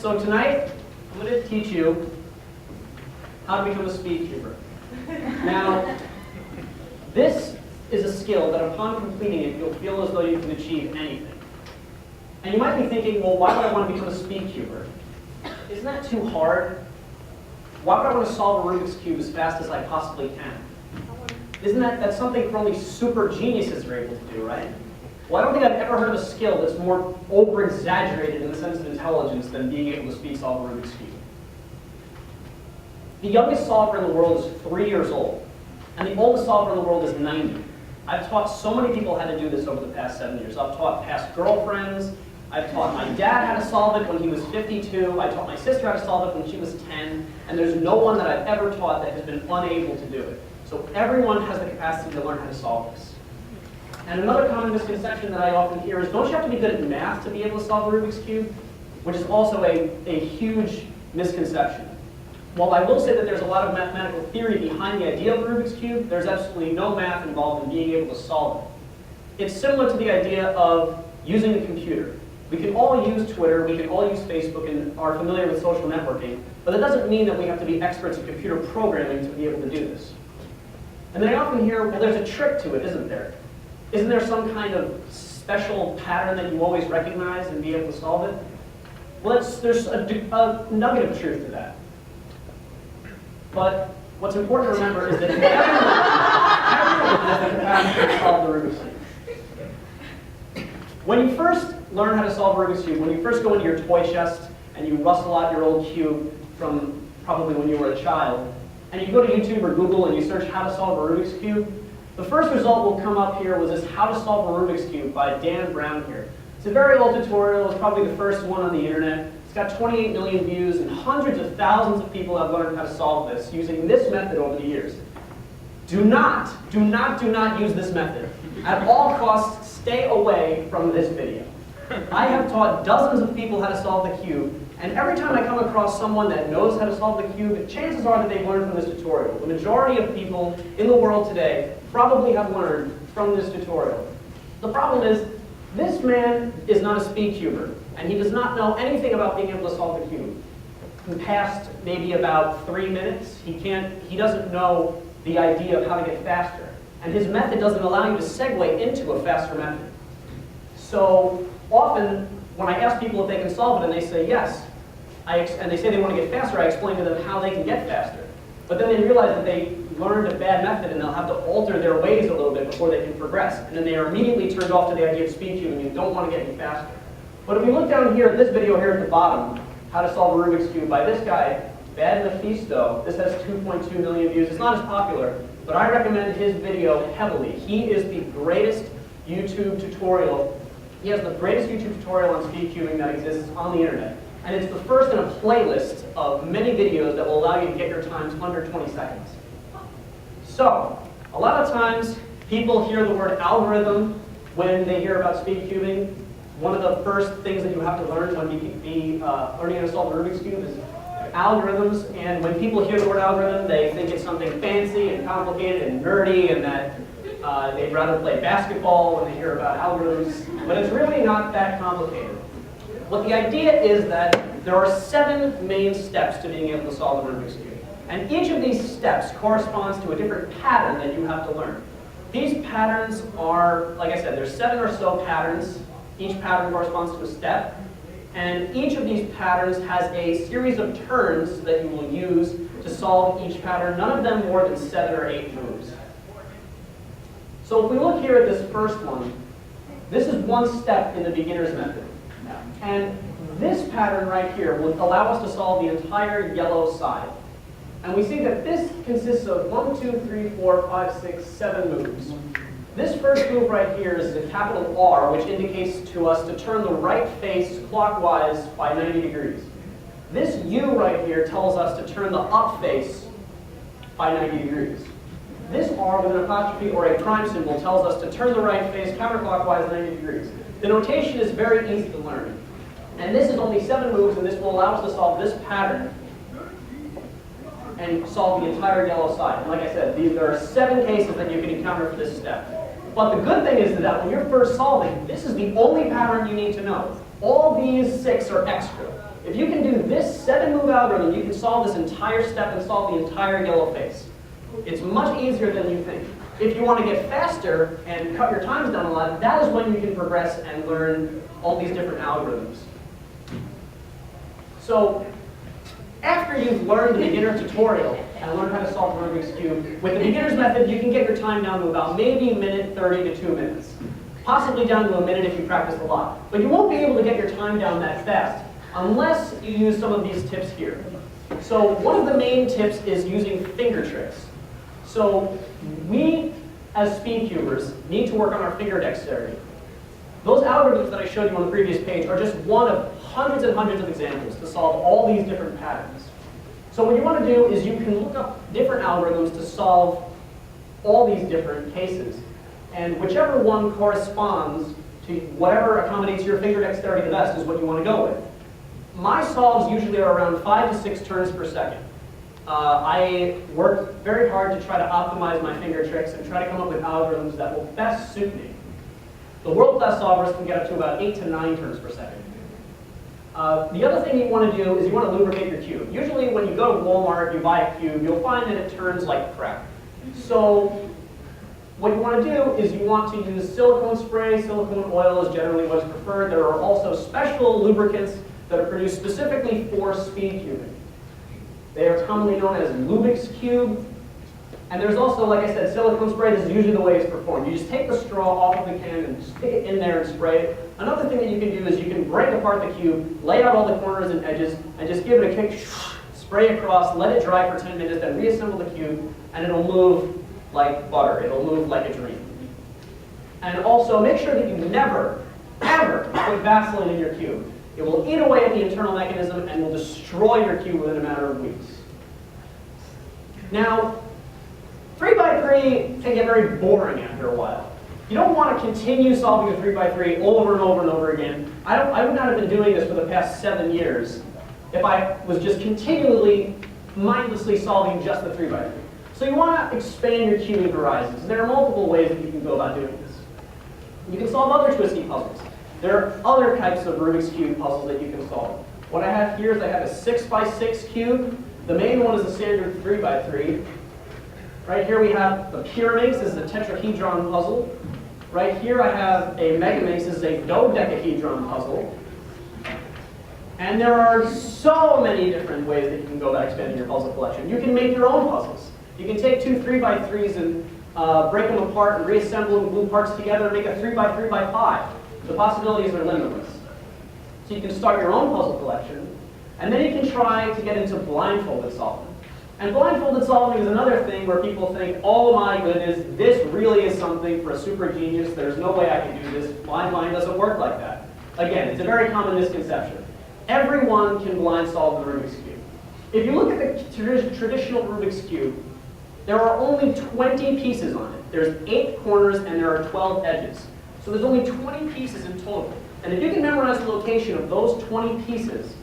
So tonight, I'm going to teach you how to become a speed cuber. Now, this is a skill that upon completing it, you'll feel as though you can achieve anything. And you might be thinking, well, why would I want to become a speed cuber? Isn't that too hard? Why would I want to solve a Rubik's Cube as fast as I possibly can? Isn't that's something for only super geniuses are able to do, right? Well, I don't think I've ever heard of a skill that's more over-exaggerated in the sense of intelligence than being able to speed solve a Rubik's Cube. The youngest solver in the world is 3 years old, and the oldest solver in the world is 90. I've taught so many people how to do this over the past 7 years. I've taught past girlfriends. I've taught my dad how to solve it when he was 52. I taught my sister how to solve it when she was 10. And there's no one that I've ever taught that has been unable to do it. So everyone has the capacity to learn how to solve this. And another common misconception that I often hear is, don't you have to be good at math to be able to solve a Rubik's Cube? Which is also a huge misconception. While I will say that there's a lot of mathematical theory behind the idea of the Rubik's Cube, there's absolutely no math involved in being able to solve it. It's similar to the idea of using a computer. We can all use Twitter, we can all use Facebook, and are familiar with social networking, but that doesn't mean that we have to be experts in computer programming to be able to do this. And then I often hear, well, there's a trick to it, isn't there? Isn't there some kind of special pattern that you always recognize and be able to solve it? Well, there's a nugget of truth to that. But what's important to remember is that everyone has the capacity to solve the Rubik's Cube. When you first learn how to solve a Rubik's Cube, when you first go into your toy chest and you rustle out your old cube from probably when you were a child, and you go to YouTube or Google and you search how to solve a Rubik's Cube, the first result will come up here was this How to Solve a Rubik's Cube by Dan Brown here. It's a very old tutorial. It's probably the first one on the internet. It's got 28 million views, and hundreds of thousands of people have learned how to solve this using this method over the years. Do not use this method. At all costs, stay away from this video. I have taught dozens of people how to solve the cube, and every time I come across someone that knows how to solve the cube, chances are that they've learned from this tutorial. The majority of people in the world today probably have learned from this tutorial. The problem is, this man is not a speed cuber, and he does not know anything about being able to solve the cube. In the past maybe about 3 minutes, he doesn't know the idea of how to get faster. And his method doesn't allow you to segue into a faster method. So often, when I ask people if they can solve it and they say yes, and they say they want to get faster, I explain to them how they can get faster. But then they realize that they learned a bad method and they'll have to alter their ways a little bit before they can progress. And then they are immediately turned off to the idea of speed cubing. You don't want to get any faster. But if we look down here at this video here at the bottom, How to Solve a Rubik's Cube by this guy, Bad Mephisto, this has 2.2 million views. It's not as popular, but I recommend his video heavily. He is the greatest YouTube tutorial. He has the greatest YouTube tutorial on speed cubing that exists on the internet. And it's the first in a playlist of many videos that will allow you to get your times under 20 seconds. So, a lot of times people hear the word algorithm when they hear about speed cubing. One of the first things that you have to learn when learning how to solve a Rubik's Cube is algorithms. And when people hear the word algorithm, they think it's something fancy and complicated and nerdy, and that they'd rather play basketball when they hear about algorithms. But it's really not that complicated. What the idea is that there are 7 main steps to being able to solve a Rubik's Cube. And each of these steps corresponds to a different pattern that you have to learn. These patterns are, like I said, there's 7 or so patterns. Each pattern corresponds to a step. And each of these patterns has a series of turns that you will use to solve each pattern, none of them more than 7 or 8 moves. So if we look here at this first one, this is one step in the beginner's method. And this pattern right here will allow us to solve the entire yellow side. And we see that this consists of 1, 2, 3, 4, 5, 6, 7 moves. This first move right here is a capital R, which indicates to us to turn the right face clockwise by 90 degrees. This U right here tells us to turn the up face by 90 degrees. This R with an apostrophe or a prime symbol tells us to turn the right face counterclockwise 90 degrees. The notation is very easy to learn. And this is only 7 moves, and this will allow us to solve this pattern and solve the entire yellow side. And like I said, there are 7 cases that you can encounter for this step. But the good thing is that when you're first solving, this is the only pattern you need to know. All these 6 are extra. If you can do this 7-move algorithm, you can solve this entire step and solve the entire yellow face. It's much easier than you think. If you want to get faster and cut your times down a lot, that is when you can progress and learn all these different algorithms. So after you've learned the beginner tutorial and learned how to solve the Rubik's Cube, with the beginner's method, you can get your time down to about maybe a minute 30 to 2 minutes. Possibly down to a minute if you practice a lot. But you won't be able to get your time down that fast unless you use some of these tips here. So one of the main tips is using finger tricks. So we, as speedcubers, need to work on our finger dexterity. Those algorithms that I showed you on the previous page are just one of hundreds and hundreds of examples to solve all these different patterns. So what you want to do is you can look up different algorithms to solve all these different cases. And whichever one corresponds to whatever accommodates your finger dexterity the best is what you want to go with. My solves usually are around 5 to 6 turns per second. I work very hard to try to optimize my finger tricks and try to come up with algorithms that will best suit me. The world-class solvers can get up to about 8 to 9 turns per second. The other thing you want to do is you want to lubricate your cube. Usually when you go to Walmart, you buy a cube, you'll find that it turns like crap. So what you want to do is you want to use silicone spray. Silicone oil is generally what's preferred. There are also special lubricants that are produced specifically for speed cubing. They are commonly known as Rubiks Cube. And there's also, like I said, silicone spray. This is usually the way it's performed. You just take the straw off of the can and stick it in there and spray it. Another thing that you can do is you can break apart the cube, lay out all the corners and edges, and just give it a kick, spray across, let it dry for 10 minutes, then reassemble the cube, and it'll move like butter. It'll move like a dream. And also, make sure that you never, ever put Vaseline in your cube. It will eat away at the internal mechanism and will destroy your cube within a matter of weeks. Now, 3x3 can get very boring after a while. You don't want to continue solving a 3x3 over and over and over again. I would not have been doing this for the past 7 years if I was just continually, mindlessly solving just the 3x3. So you want to expand your cubing horizons. There are multiple ways that you can go about doing this. You can solve other twisty puzzles. There are other types of Rubik's Cube puzzles that you can solve. What I have here is I have a 6x6 cube. The main one is a standard 3x3. Right here we have the Pyraminx. This is a tetrahedron puzzle. Right here I have a Megaminx. This is a dodecahedron puzzle. And there are so many different ways that you can go about expanding your puzzle collection. You can make your own puzzles. You can take 2 3x3s and break them apart and reassemble and glue parts together and make a 3x3x5. The possibilities are limitless. So you can start your own puzzle collection, and then you can try to get into blindfolded solving. And blindfolded solving is another thing where people think, oh my goodness, this really is something for a super genius. There's no way I can do this. My mind doesn't work like that. Again, it's a very common misconception. Everyone can blind solve the Rubik's Cube. If you look at the traditional Rubik's Cube, there are only 20 pieces on it. There's 8 corners and there are 12 edges. So there's only 20 pieces in total. And if you can memorize the location of those 20 pieces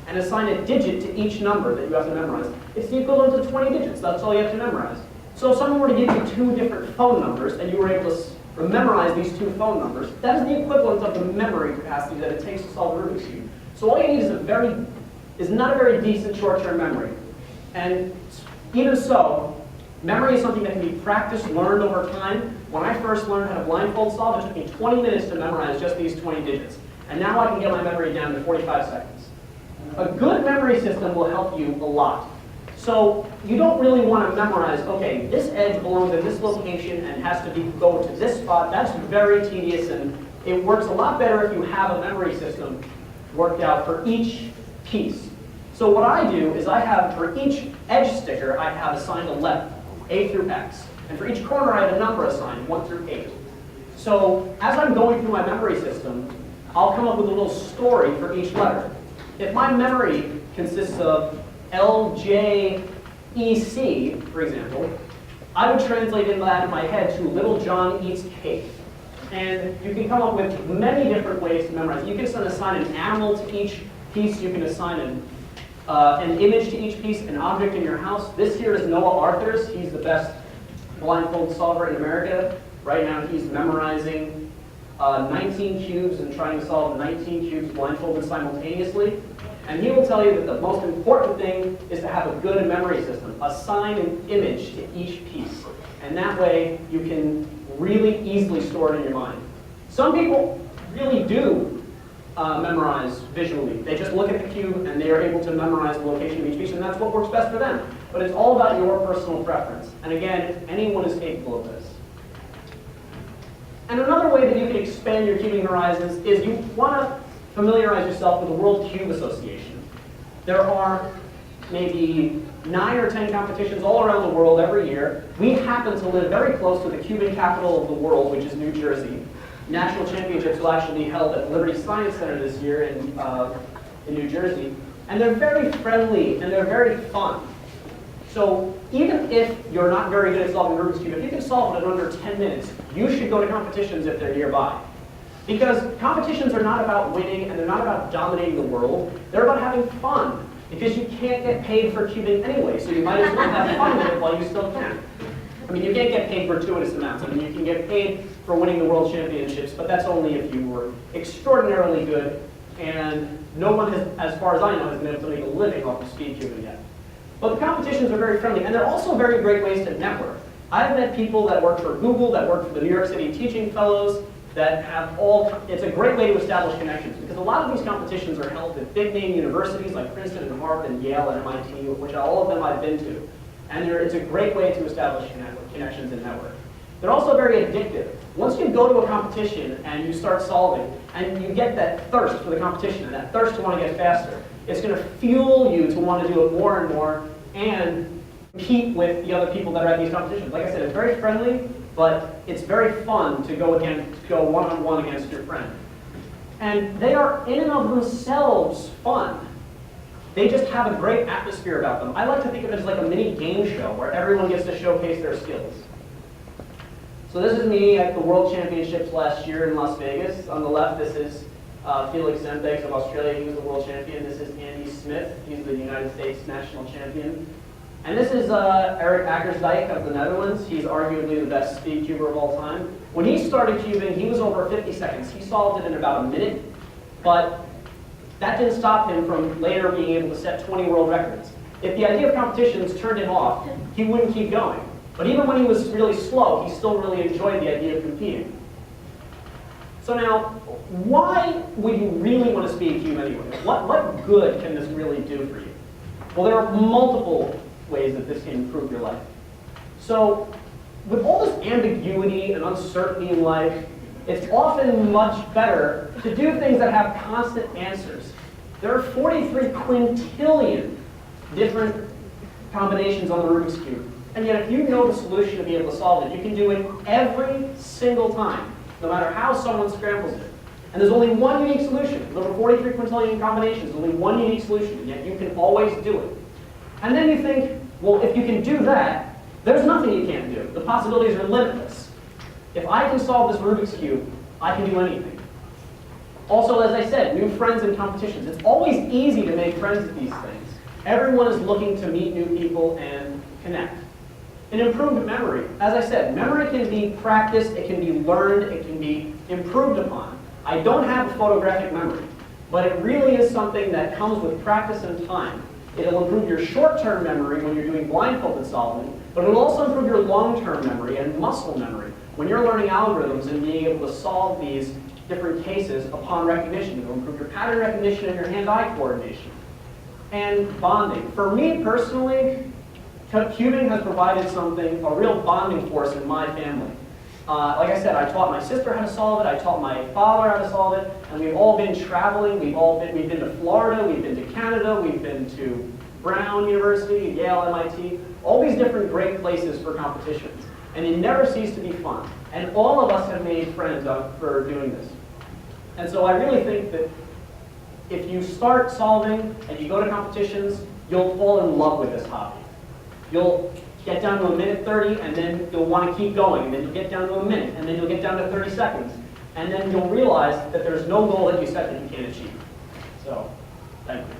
and assign a digit to each number that you have to memorize, it's the equivalent to 20 digits. That's all you have to memorize. So if someone were to give you 2 different phone numbers and you were able to memorize these 2 phone numbers, that is the equivalent of the memory capacity that it takes to solve a Rubik's Cube. So all you need is not a very decent short-term memory. And even so, memory is something that can be practiced, learned over time. When I first learned how to blindfold solve, it took me 20 minutes to memorize just these 20 digits. And now I can get my memory down to 45 seconds. A good memory system will help you a lot. So you don't really want to memorize, okay, this edge belongs in this location and has to go to this spot. That's very tedious, and it works a lot better if you have a memory system worked out for each piece. So what I do is I have, for each edge sticker, I have assigned a letter, A through X. And for each corner, I have a number assigned, 1 through 8. So as I'm going through my memory system, I'll come up with a little story for each letter. If my memory consists of L, J, E, C, for example, I would translate that in my head to Little John Eats Cake. And you can come up with many different ways to memorize. You can assign an animal to each piece. You can assign an image to each piece, an object in your house. This here is Noah Arthurs. He's the best blindfold solver in America. Right now he's memorizing 19 cubes and trying to solve 19 cubes blindfolded simultaneously. And he will tell you that the most important thing is to have a good memory system. Assign an image to each piece. And that way you can really easily store it in your mind. Some people really do memorize visually. They just look at the cube and they are able to memorize the location of each piece, and that's what works best for them. But it's all about your personal preference. And again, anyone is capable of this. And another way that you can expand your cubing horizons is you want to familiarize yourself with the World Cube Association. There are maybe 9 or 10 competitions all around the world every year. We happen to live very close to the cubing capital of the world, which is New Jersey. National championships will actually be held at Liberty Science Center this year in New Jersey. And they're very friendly and they're very fun. So even if you're not very good at solving Rubik's Cube, if you can solve it in under 10 minutes, you should go to competitions if they're nearby. Because competitions are not about winning and they're not about dominating the world. They're about having fun. Because you can't get paid for cubing anyway, so you might as well have fun with it while you still can. I mean, you can't get paid gratuitous amounts. I mean, you can get paid for winning the world championships, but that's only if you were extraordinarily good, and no one has, as far as I know, has been able to make a living off of speed cubing yet. But the competitions are very friendly, and they're also very great ways to network. I've met people that work for Google, that work for the New York City Teaching Fellows, that have it's a great way to establish connections, because a lot of these competitions are held at big name universities like Princeton and Harvard and Yale and MIT, which all of them I've been to. And it's a great way to establish connections and network. They're also very addictive. Once you go to a competition and you start solving, and you get that thirst for the competition and that thirst to want to get faster, it's going to fuel you to want to do it more and more and compete with the other people that are at these competitions. Like I said, it's very friendly, but it's very fun to go one-on-one against your friend. And they are in and of themselves fun. They just have a great atmosphere about them. I like to think of it as like a mini game show where everyone gets to showcase their skills. So this is me at the World Championships last year in Las Vegas. On the left, this is Felix Zembegs of Australia. He was the world champion. This is Andy Smith. He's the United States national champion. And this is Eric Ackersdijk of the Netherlands. He's arguably the best speed cuber of all time. When he started cubing, he was over 50 seconds. He solved it in about a minute, but that didn't stop him from later being able to set 20 world records. If the idea of competitions turned him off, he wouldn't keep going. But even when he was really slow, he still really enjoyed the idea of competing. So now, why would you really want to speed cube anyway? What good can this really do for you? Well, there are multiple ways that this can improve your life. So, with all this ambiguity and uncertainty in life, it's often much better to do things that have constant answers. There are 43 quintillion different combinations on the Rubik's Cube. And yet if you know the solution to be able to solve it, you can do it every single time, no matter how someone scrambles it. And there's only one unique solution. There's over 43 quintillion combinations, only one unique solution, and yet you can always do it. And then you think, well, if you can do that, there's nothing you can't do. The possibilities are limitless. If I can solve this Rubik's Cube, I can do anything. Also, as I said, new friends and competitions. It's always easy to make friends at these things. Everyone is looking to meet new people and connect. An improved memory. As I said, memory can be practiced, it can be learned, it can be improved upon. I don't have a photographic memory, but it really is something that comes with practice and time. It'll improve your short-term memory when you're doing blindfolded solving, but it'll also improve your long-term memory and muscle memory when you're learning algorithms and being able to solve these different cases upon recognition. It'll improve your pattern recognition and your hand-eye coordination. And bonding. For me personally, cubing has provided something, a real bonding force in my family. Like I said, I taught my sister how to solve it, I taught my father how to solve it, and we've all been traveling, we've been to Florida, we've been to Canada, we've been to Brown University, Yale, MIT, all these different great places for competitions. And it never ceased to be fun. And all of us have made friends for doing this. And so I really think that if you start solving and you go to competitions, you'll fall in love with this hobby. You'll get down to a minute 30, and then you'll want to keep going, and then you'll get down to a minute, and then you'll get down to 30 seconds. And then you'll realize that there's no goal that you set that you can't achieve. So, thank you.